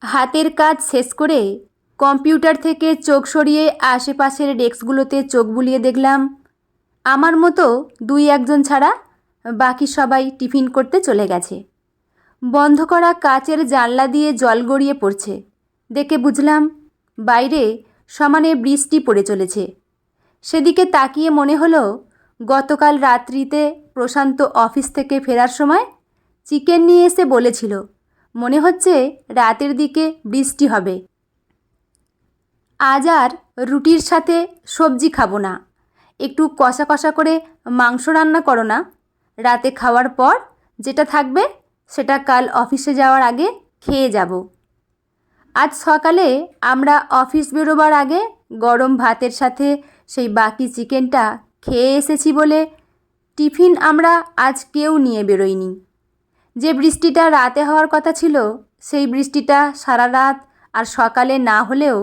হাতের কাজ শেষ করে কম্পিউটার থেকে চোখ সরিয়ে আশেপাশের ডেস্কগুলোতে চোখ বুলিয়ে দেখলাম আমার মতো দুই একজন ছাড়া বাকি সবাই টিফিন করতে চলে গেছে। বন্ধ করা কাচের জানলা দিয়ে জল গড়িয়ে পড়ছে দেখে বুঝলাম বাইরে সমানে বৃষ্টি পড়ে চলেছে। সেদিকে তাকিয়ে মনে হলো গতকাল রাত্রিতে প্রশান্ত অফিস থেকে ফেরার সময় চিকেন নিয়ে এসে বলেছিল মনে হচ্ছে রাতের দিকে বৃষ্টি হবে। আজ আর রুটির সাথে সবজি খাবো না, একটু কষা কষা করে মাংস রান্না করো না। রাতে খাওয়ার পর যেটা থাকবে সেটা কাল অফিসে যাওয়ার আগে খেয়ে যাব। আজ সকালে আমরা অফিস বেরোবার আগে গরম ভাতের সাথে সেই বাকি চিকেনটা খেয়ে এসেছি বলে টিফিন আমরা আজ কেউ নিয়ে বেরোইনি। যে বৃষ্টিটা রাতে হওয়ার কথা ছিল সেই বৃষ্টিটা সারা রাত আর সকালে না হলেও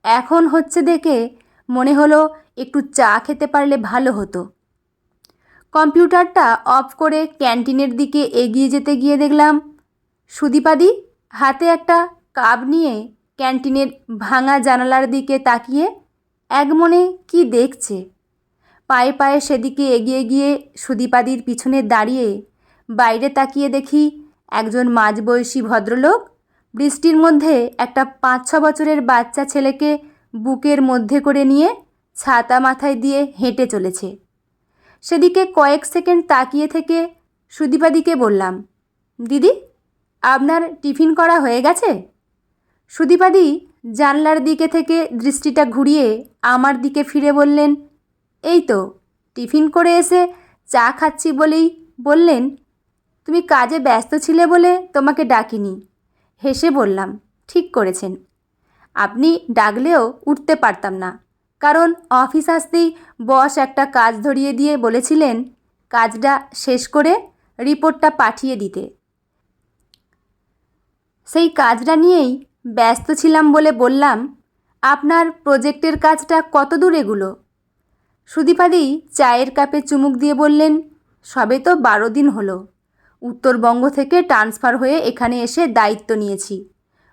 এখন হচ্ছে দেখে মনে হলো একটু চা খেতে পারলে ভালো হতো। কম্পিউটারটা অফ করে ক্যান্টিনের দিকে এগিয়ে যেতে গিয়ে দেখলাম সুদীপাদি হাতে একটা কাপ নিয়ে ক্যান্টিনের ভাঙা জানালার দিকে তাকিয়ে একমনে কি দেখছে। পায়ে পায়ে সেদিকে এগিয়ে গিয়ে সুদীপাদির পিছনে দাঁড়িয়ে বাইরে তাকিয়ে দেখি একজন মাঝবয়সী ভদ্রলোক বৃষ্টির মধ্যে একটা 5-6 বছরের বাচ্চা ছেলেকে বুকের মধ্যে করে নিয়ে ছাতা মাথায় দিয়ে হেঁটে চলেছে। সেদিকে কয়েক সেকেন্ড তাকিয়ে থেকে সুদীপাদিকে বললাম, দিদি আপনার টিফিন করা হয়ে গেছে? সুদীপাদি জানলার দিকে থেকে দৃষ্টিটা ঘুরিয়ে আমার দিকে ফিরে বললেন, এই তো টিফিন করে এসে চা খাচ্ছি বলেই বললেন। তুমি কাজে ব্যস্ত ছিলে বলে তোমাকে ডাকিনি। হেসে বললাম, ঠিক করেছেন, আপনি ডাকলেও উঠতে পারতাম না, কারণ অফিস আসতেই বস একটা কাজ ধরিয়ে দিয়ে বলেছিলেন কাজটা শেষ করে রিপোর্টটা পাঠিয়ে দিতে। সেই কাজটা নিয়েই ব্যস্ত ছিলাম বলে বললাম, আপনার প্রজেক্টের কাজটা কত দূর এগুলো? সুদীপাদি চায়ের কাপে চুমুক দিয়ে বললেন, সবে তো 12 দিন হলো। উত্তরবঙ্গ থেকে ট্রান্সফার হয়ে এখানে এসে দায়িত্ব নিয়েছি।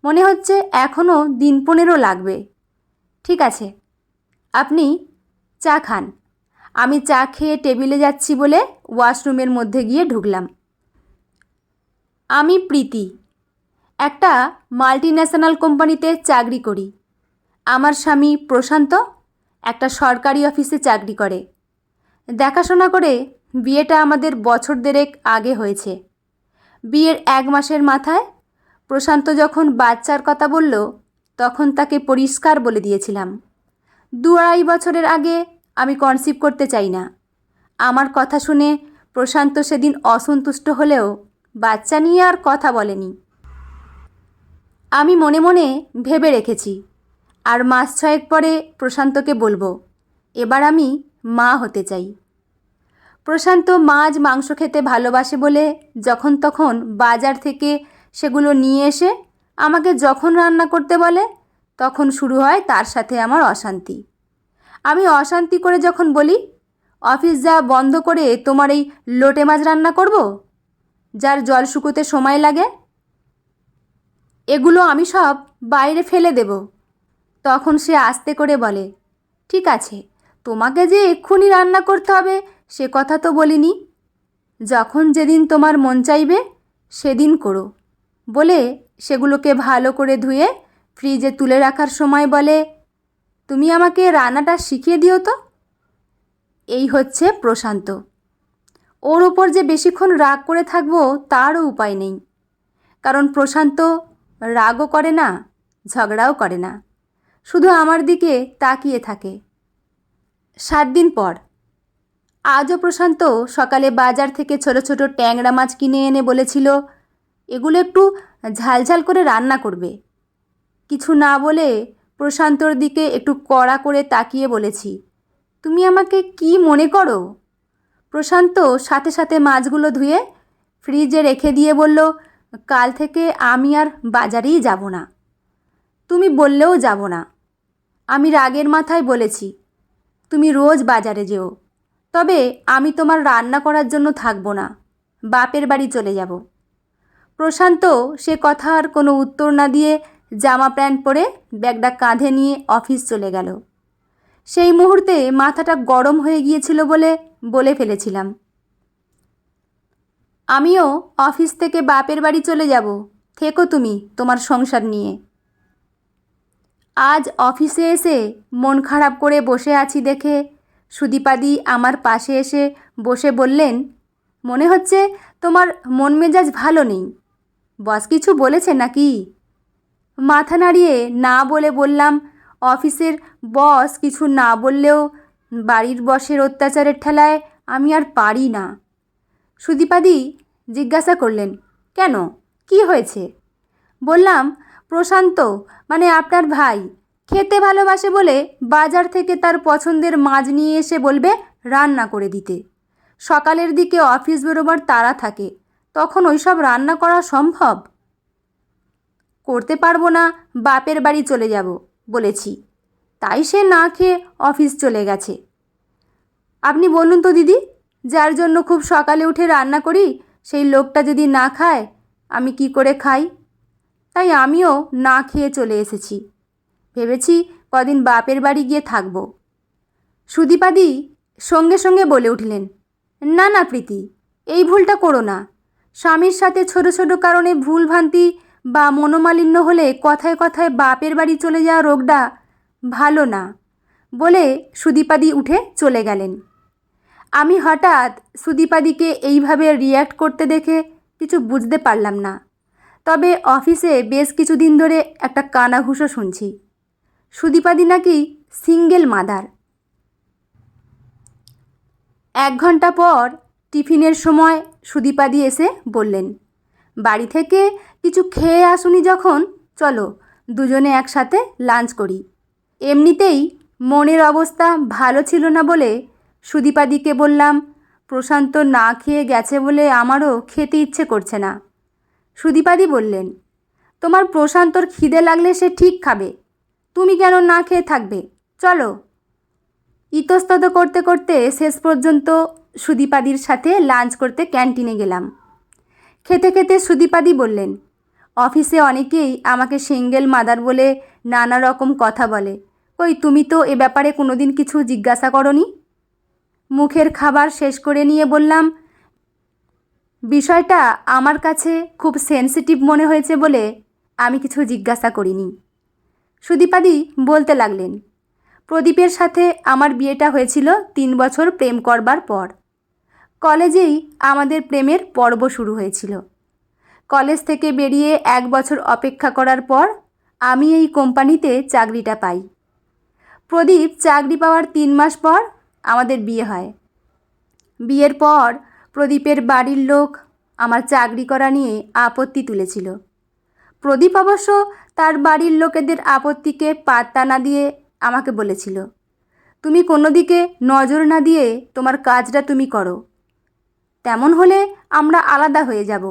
মনে হচ্ছে এখনও দিন 15 লাগবে। ঠিক আছে, আপনি চা খান। আমি চা খেয়ে টেবিলে যাচ্ছি বলে ওয়াশরুমের মধ্যে গিয়ে ঢুকলাম। আমি প্রীতি, একটা মাল্টিন্যাশনাল কোম্পানিতে চাকরি করি। আমার স্বামী প্রশান্ত একটা সরকারি অফিসে চাকরি করে। দেখাশোনা করে বিয়েটা আমাদের বছর দেড়েক আগে হয়েছে। বিয়ের 1 মাসের মাথায় প্রশান্ত যখন বাচ্চার কথা বলল তখন তাকে পরিষ্কার বলে দিয়েছিলাম 2-2.5 বছরের আগে আমি কনসিভ করতে চাই না। আমার কথা শুনে প্রশান্ত সেদিন অসন্তুষ্ট হলেও বাচ্চা নিয়ে আর কথা বলেনি। আমি মনে মনে ভেবে রেখেছি আর মাস 6 পরে প্রশান্তকে বলবো এবার আমি মা হতে চাই। প্রশান্ত মাছ মাংস খেতে ভালোবাসে বলে যখন তখন বাজার থেকে সেগুলো নিয়ে এসে আমাকে যখন রান্না করতে বলে তখন শুরু হয় তার সাথে আমার অশান্তি। আমি অশান্তি করে যখন বলি অফিস যা বন্ধ করে তোমার এই লোটে মাছ রান্না করব, যার জল শুকোতে সময় লাগে, এগুলো আমি সব বাইরে ফেলে দেব, তখন সে আস্তে করে বলে, ঠিক আছে, তোমাকে যে এক্ষুনি রান্না করতে হবে সে কথা তো বলিনি, যখন যেদিন তোমার মন চাইবে সেদিন করো বলে সেগুলোকে ভালো করে ধুয়ে ফ্রিজে তুলে রাখার সময় বলে, তুমি আমাকে রান্নাটা শিখিয়ে দিও তো। এই হচ্ছে প্রশান্ত। ওর ওপর যে বেশিক্ষণ রাগ করে থাকবো তারও উপায় নেই, কারণ প্রশান্ত রাগও করে না, ঝগড়াও করে না, শুধু আমার দিকে তাকিয়ে থাকে। 7 দিন পর আজও প্রশান্ত সকালে বাজার থেকে ছোট ছোট ট্যাংরা মাছ কিনে এনে বলেছিল এগুলো একটু ঝালঝাল করে রান্না করবে। কিছু না বলে প্রশান্তর দিকে একটু কড়া করে তাকিয়ে বলেছি, তুমি আমাকে কি মনে করো? প্রশান্ত সাথে সাথে মাছগুলো ধুয়ে ফ্রিজে রেখে দিয়ে বলল, কাল থেকে আমি আর বাজারেই যাব না। তুমি বললেও যাব না। আমি রাগের মাথায় বলেছি, তুমি রোজ বাজারে যেও, তবে আমি তোমার রান্না করার জন্য থাকবো না, বাপের বাড়ি চলে যাব। প্রশান্ত সে কথা আর কোনো উত্তর না দিয়ে জামা প্যান্ট পরে ব্যাগটা কাঁধে নিয়ে অফিস চলে গেল। সেই মুহূর্তে মাথাটা গরম হয়ে গিয়েছিল বলে বলে ফেলেছিলাম, আমিও অফিস থেকে বাপের বাড়ি চলে যাব, থেকো তুমি তোমার সংসার নিয়ে। আজ অফিসে এসে মন খারাপ করে বসে আছি দেখে সুদীপাদি আমার পাশে এসে বসে বললেন, মনে হচ্ছে তোমার মন মেজাজ ভালো নেই, বস কিছু বলেছে নাকি? মাথা নাড়িয়ে না বলে বললাম, অফিসের বস কিছু না বললেও বাড়ির বসের অত্যাচারের ঠেলায় আমি আর পারি না। সুদীপাদি জিজ্ঞাসা করলেন, কেন, কি হয়েছে? বললাম, প্রশান্ত মানে আপনার ভাই খেতে ভালোবাসে বলে বাজার থেকে তার পছন্দের মাছ নিয়ে এসে বলবে রান্না করে দিতে। সকালের দিকে অফিস বেরোবার তাড়া থাকে, তখন ওইসব রান্না করা সম্ভব? করতে পারবো না, বাপের বাড়ি চলে যাব বলেছি, তাই সে না খেয়ে অফিস চলে গেছে। আপনি বলুন তো দিদি, যার জন্য খুব সকালে উঠে রান্না করি সেই লোকটা যদি না খায় আমি কি করে খাই? তাই আমিও না খেয়ে চলে এসেছি, ভেবেছি কদিন বাপের বাড়ি গিয়ে থাকব। সুদীপাদি সঙ্গে সঙ্গে বলে উঠলেন, না না প্রীতি, এই ভুলটা করো না। স্বামীর সাথে ছোট ছোট কারণে ভুলভ্রান্তি বা মনোমালিন্য হলে কথায় কথায় বাপের বাড়ি চলে যাওয়া রোগটা ভালো না, বলে সুদীপাদি উঠে চলে গেলেন। আমি হঠাৎ সুদীপাদিকে এইভাবে রিয়্যাক্ট করতে দেখে কিছু বুঝতে পারলাম না। তবে অফিসে বেশ কিছুদিন ধরে একটা কানাঘুষো শুনছি, সুদীপাদি নাকি সিঙ্গেল মাদার। 1 ঘন্টা পর টিফিনের সময় সুদীপাদি এসে বললেন, বাড়ি থেকে কিছু খেয়ে আসুনি যখন, চলো দুজনে একসাথে লাঞ্চ করি। এমনিতেই মনের অবস্থা ভালো ছিল না বলে সুদীপাদিকে বললাম, প্রশান্ত না খেয়ে গেছে বলে আমারও খেতে ইচ্ছে করছে না। সুদীপাদি বললেন, তোমার প্রশান্তর খিদে লাগলে সে ঠিক খাবে, তুমি কেন না খেয়ে থাকবে, চলো। ইতস্তত করতে করতে শেষ পর্যন্ত সুদীপাদির সাথে লাঞ্চ করতে ক্যান্টিনে গেলাম। খেতে খেতে সুদীপাদি বললেন, অফিসে অনেকেই আমাকে সিঙ্গেল মাদার বলে নানা রকম কথা বলে, কই তুমি তো এ ব্যাপারে কোনোদিন কিছু জিজ্ঞাসা করনি? মুখের খাবার শেষ করে নিয়ে বললাম, বিষয়টা আমার কাছে খুব সেনসিটিভ মনে হয়েছে বলে আমি কিছু জিজ্ঞাসা করিনি। সুদীপাদি বলতে লাগলেন, প্রদীপের সাথে আমার বিয়েটা হয়েছিল 3 বছর প্রেম করবার পর। কলেজেই আমাদের প্রেমের পর্ব শুরু হয়েছিল। কলেজ থেকে বেরিয়ে 1 বছর অপেক্ষা করার পর আমি এই কোম্পানিতে চাকরিটা পাই। প্রদীপ চাকরি পাওয়ার 3 মাস পর আমাদের বিয়ে হয়। বিয়ের পর প্রদীপের বাড়ির লোক আমার চাকরি করা নিয়ে আপত্তি তুলেছিল। প্রদীপ অবশ্য তার বাড়ির লোকেদের আপত্তিকে পাত্তা না দিয়ে আমাকে বলেছিল, তুমি কোনো দিকে নজর না দিয়ে তোমার কাজটা তুমি করো, তেমন হলে আমরা আলাদা হয়ে যাব।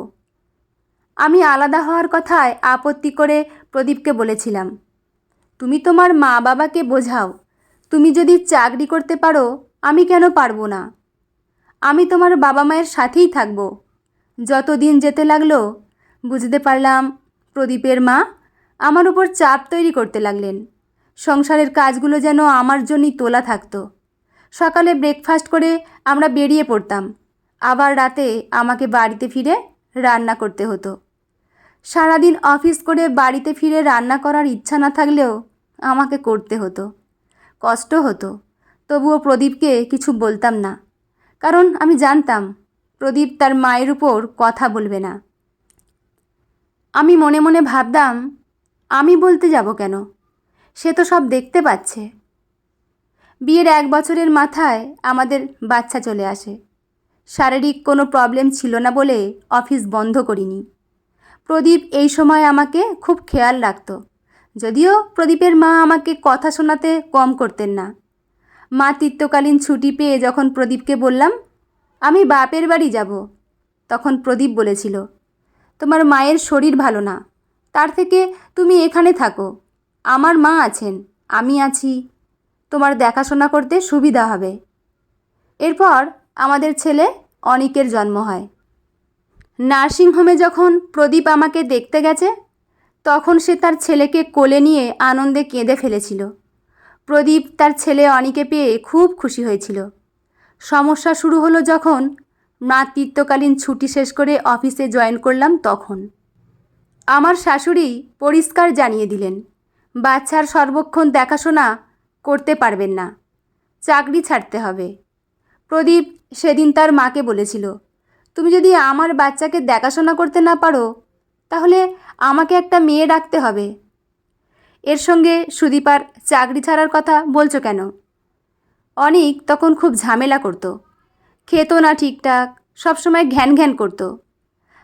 আমি আলাদা হওয়ার কথায় আপত্তি করে প্রদীপকে বলেছিলাম, তুমি তোমার মা বাবাকে বোঝাও, তুমি যদি চাকরি করতে পারো আমি কেন পারবো না? আমি তোমার বাবা মায়ের সাথেই থাকব। যত দিন যেতে লাগলো বুঝতে পারলাম প্রদীপের মা আমার উপর চাপ তৈরি করতে লাগলেন। সংসারের কাজগুলো যেন আমার জন্যই তোলা থাকতো। সকালে ব্রেকফাস্ট করে আমরা বেরিয়ে পড়তাম, আবার রাতে আমাকে বাড়িতে ফিরে রান্না করতে হতো। সারাদিন অফিস করে বাড়িতে ফিরে রান্না করার ইচ্ছা না থাকলেও আমাকে করতে হতো, কষ্ট হতো। তবুও প্রদীপকে কিছু বলতাম না, কারণ আমি জানতাম প্রদীপ তার মায়ের উপর কথা বলবে না। আমি মনে মনে ভাবতাম, আমি বলতে যাব কেন, সে তো সব দেখতে পাচ্ছে। বিয়ের 1 বছরের মাথায় আমাদের বাচ্চা চলে আসে। শারীরিক কোনো প্রবলেম ছিল না বলে অফিস বন্ধ করিনি। প্রদীপ এই সময় আমাকে খুব খেয়াল রাখত, যদিও প্রদীপের মা আমাকে কথা শোনাতে কম করতেন না। মাতৃত্বকালীন ছুটি পেয়ে যখন প্রদীপকে বললাম আমি বাপের বাড়ি যাব, তখন প্রদীপ বলেছিল, তোমার মায়ের শরীর ভালো না, তার থেকে তুমি এখানে থাকো, আমার মা আছেন, আমি আছি, তোমার দেখাশোনা করতে সুবিধা হবে। এরপর আমাদের ছেলে অনিকের জন্ম হয়। নার্সিংহোমে যখন প্রদীপ আমাকে দেখতে গেছে তখন সে তার ছেলেকে কোলে নিয়ে আনন্দে কেঁদে ফেলেছিল। প্রদীপ তার ছেলে অনিকে পেয়ে খুব খুশি হয়েছিল। সমস্যা শুরু হলো যখন মাতৃত্বকালীন ছুটি শেষ করে অফিসে জয়েন করলাম তখন। আমার শাশুড়ি পরিষ্কার জানিয়ে দিলেন, বাচ্চার সর্বক্ষণ দেখাশোনা করতে পারবেন না, চাকরি ছাড়তে হবে। প্রদীপ সেদিন তার মাকে বলেছিল, তুমি যদি আমার বাচ্চাকে দেখাশোনা করতে না পারো তাহলে আমাকে একটা মেয়ে রাখতে হবে। এর সঙ্গে সুদীপার চাকরি ছাড়ার কথা বলছো কেন? অনিক তখন খুব ঝামেলা করতো, খেত না ঠিকঠাক, সবসময় ঘ্যান ঘ্যান করতো।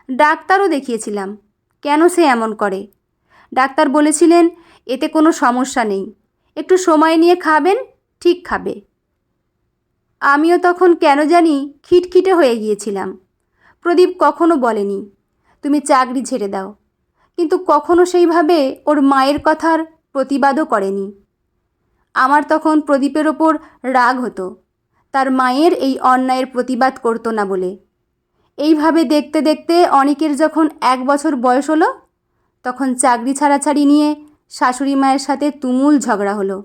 ডাক্তারও দেখিয়েছিলাম, কেন সে এমন করে। ডাক্তার বলেছিলেন এতে কোনো সমস্যা নেই, একটু সময় নিয়ে খাবেন, ঠিক খাবে। আমিও তখন কেন জানি খিটখিটে হয়ে গিয়েছিলাম। প্রদীপ কখনো বলেনি তুমি চাকরি ছেড়ে দাও, কিন্তু কখনো সেইভাবে ওর মায়ের কথার প্রতিবাদও করেনি। আমার তখন প্রদীপের ওপর রাগ হতো, তার মায়ের এই অন্যায়ের প্রতিবাদ করতো না বলে। এইভাবে দেখতে দেখতে অনিকের যখন 1 বছর বয়স হলো তখন চাকরি ছাড়াছাড়ি নিয়ে শাশুড়ি মায়ের সাথে তুমুল ঝগড়া হলো।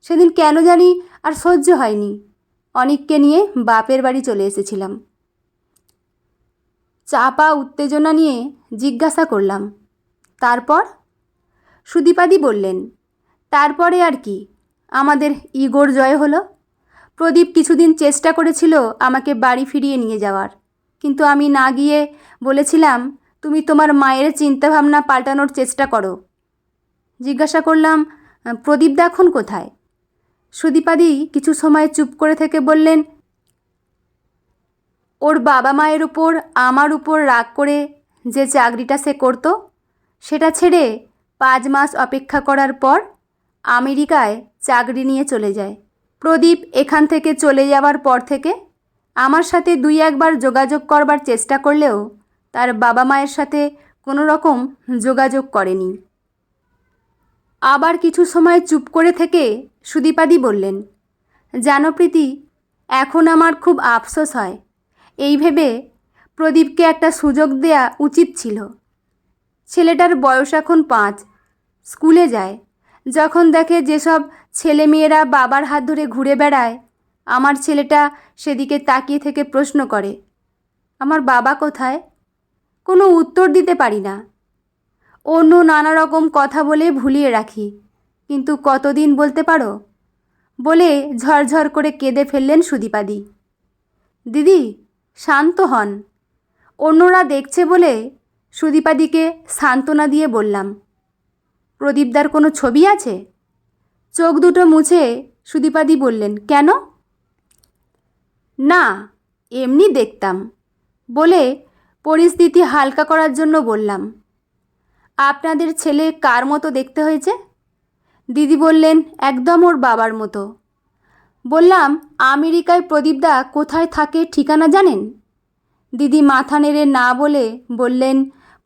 সেদিন কেন জানি আর সহ্য হয়নি, অনিককে নিয়ে বাপের বাড়ি চলে এসেছিলাম। চাপা উত্তেজনা নিয়ে জিজ্ঞাসা করলাম, তারপর? সুদীপাদি বললেন, তারপরে আর কি, আমাদের ইগোর জয় হলো। প্রদীপ কিছুদিন চেষ্টা করেছিল আমাকে বাড়ি ফিরিয়ে নিয়ে যাওয়ার, কিন্তু আমি না গিয়ে বলেছিলাম তুমি তোমার মায়ের চিন্তাভাবনা পাল্টানোর চেষ্টা করো। জিজ্ঞাসা করলাম, প্রদীপ এখন কোথায়? সুদীপাদি কিছু সময় চুপ করে থেকে বললেন, ওর বাবা মায়ের উপর আমার উপর রাগ করে যে চাকরিটা সে করতো সেটা ছেড়ে 5 মাস অপেক্ষা করার পর আমেরিকায় চাকরি নিয়ে চলে যায়। প্রদীপ এখান থেকে চলে যাওয়ার পর থেকে আমার সাথে 2-1 বার যোগাযোগ করবার চেষ্টা করলেও তার বাবা মায়ের সাথে কোনো রকম যোগাযোগ করেনি। আবার কিছু সময় চুপ করে থেকে সুদীপাদি বললেন, জানো প্রীতি, এখন আমার খুব আফসোস হয়। এই ভেবে প্রদীপকে একটা সুযোগ দেয়া উচিত ছিল। ছেলেটার বয়স এখন 5, স্কুলে যায়। যখন দেখে যেসব ছেলেমেয়েরা বাবার হাত ধরে ঘুরে বেড়ায়, আমার ছেলেটা সেদিকে তাকিয়ে থেকে প্রশ্ন করে, আমার বাবা কোথায়? কোনো উত্তর দিতে পারি না। অন্য নানা রকম কথা বলে ভুলিয়ে রাখি, কিন্তু কতদিন বলতে পারো? বলে ঝরঝর করে কেঁদে ফেললেন সুদীপাদি। দিদি শান্ত হন। অন্যরা দেখছে বলে সুদীপাদিকে সান্ত্বনা দিয়ে বললাম, প্রদীপদার কোনো ছবি আছে? চোখ দুটো মুছে সুদীপাদি বললেন, কেন? না, এমনি দেখতাম বলে পরিস্থিতি হালকা করার জন্য বললাম, আপনাদের ছেলে কার মতো দেখতে হয়েছে? দিদি বললেন, একদম ওর বাবার মতো। বললাম, আমেরিকায় প্রদীপদা কোথায় থাকে ঠিকানা জানেন? দিদি মাথা নেড়ে না বলে বললেন,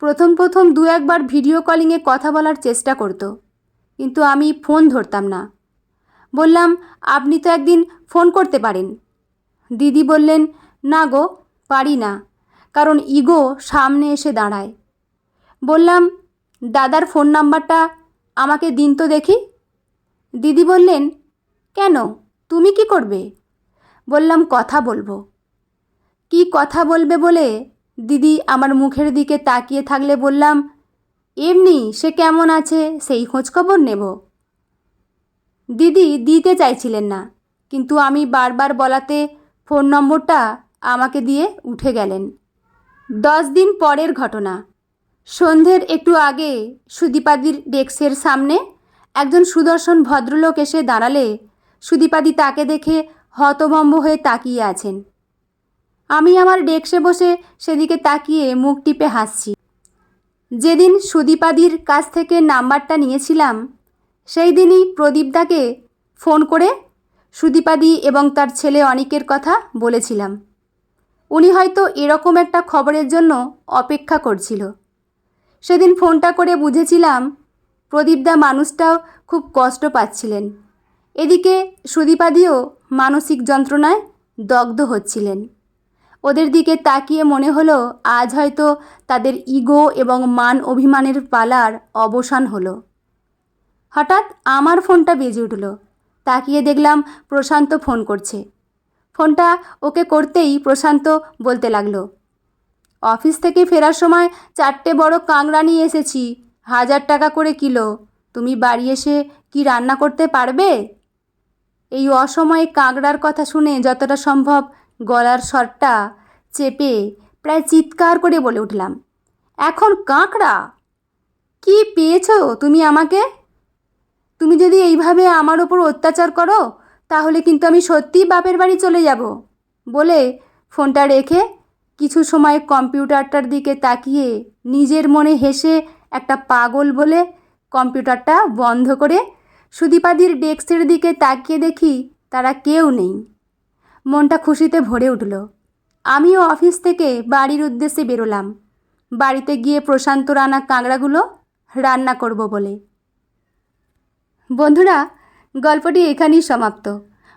প্রথম 2-1 বার ভিডিও কলিংয়ে কথা বলার চেষ্টা করতো, কিন্তু আমি ফোন ধরতাম না। বললাম, আপনি তো একদিন ফোন করতে পারেন। দিদি বললেন, না গো, পারি না, কারণ ইগো সামনে এসে দাঁড়ায়। বললাম, দাদার ফোন নাম্বারটা আমাকে দিন তো দেখি। দিদি বললেন, কেন, তুমি কি করবে? বললাম, কথা বলবো। কি কথা বলবে বলে দিদি আমার মুখের দিকে তাকিয়ে থাকলে বললাম, এমনি সে কেমন আছে সেই খোঁজখবর নেব। দিদি দিতে চাইছিলেন না, কিন্তু আমি বারবার বলাতে ফোন নম্বরটা আমাকে দিয়ে উঠে গেলেন। 10 দিন পরের ঘটনা। সন্ধ্যের একটু আগে সুদীপাদির ডেস্কের সামনে একজন সুদর্শন ভদ্রলোক এসে দাঁড়ালে সুদীপাদি তাকে দেখে হতভম্ব হয়ে তাকিয়ে আছেন। আমি আমার ডেস্কে বসে সেদিকে তাকিয়ে মুখ টিপে হাসছি। যেদিন সুদীপাদির কাছ থেকে নাম্বারটা নিয়েছিলাম সেই দিনই প্রদীপদাকে ফোন করে সুদীপাদি এবং তার ছেলে অনিকের কথা বলেছিলাম। উনি হয়তো এরকম একটা খবরের জন্য অপেক্ষা করছিল। সেদিন ফোনটা করে বুঝেছিলাম প্রদীপদা মানুষটাও খুব কষ্ট পাচ্ছিলেন, এদিকে সুদীপাদিও মানসিক যন্ত্রণায় দগ্ধ হচ্ছিলেন। ওদের দিকে তাকিয়ে মনে হলো আজ হয়তো তাদের ইগো এবং মান অভিমানের পালার অবসান হলো। হঠাৎ আমার ফোনটা বেজে উঠল। তাকিয়ে দেখলাম প্রশান্ত ফোন করছে। ফোনটা ওকে করতেই প্রশান্ত বলতে লাগলো, অফিস থেকে ফেরার সময় 4টে বড় কাঁকড়া নিয়ে এসেছি, 1000 টাকা করে কিলো। তুমি বাড়ি এসে কি রান্না করতে পারবে? এই অসময়ে কাঁকড়ার কথা শুনে যতটা সম্ভব গলার স্বরটা চেপে প্রায় চিৎকার করে বলে উঠলাম, এখন কাঁকড়া? কি পেয়েছো তুমি আমাকে? তুমি যদি এইভাবে আমার ওপর অত্যাচার করো তাহলে কিন্তু আমি সত্যিই বাপের বাড়ি চলে যাব। বলে ফোনটা রেখে কিছু সময় কম্পিউটারটার দিকে তাকিয়ে নিজের মনে হেসে একটা পাগল বলে কম্পিউটারটা বন্ধ করে সুদীপাদির ডেস্কের দিকে তাকিয়ে দেখি তারা কেউ নেই। মনটা খুশিতে ভরে উঠল। আমিও অফিস থেকে বাড়ির উদ্দেশ্যে বেরোলাম, বাড়িতে গিয়ে প্রশান্তর আনা কাঁকড়াগুলো রান্না করব বলে। বন্ধুরা, গল্পটি এখানেই সমাপ্ত।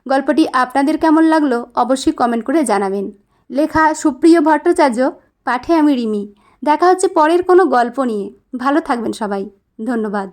গল্পটি আপনাদের কেমন লাগলো অবশ্যই কমেন্ট করে জানাবেন। লেখা সুপ্রিয় ভট্টাচার্য, পাঠে আমি রিমি। দেখা হচ্ছে পরের কোনো গল্প নিয়ে। ভালো থাকবেন সবাই। ধন্যবাদ।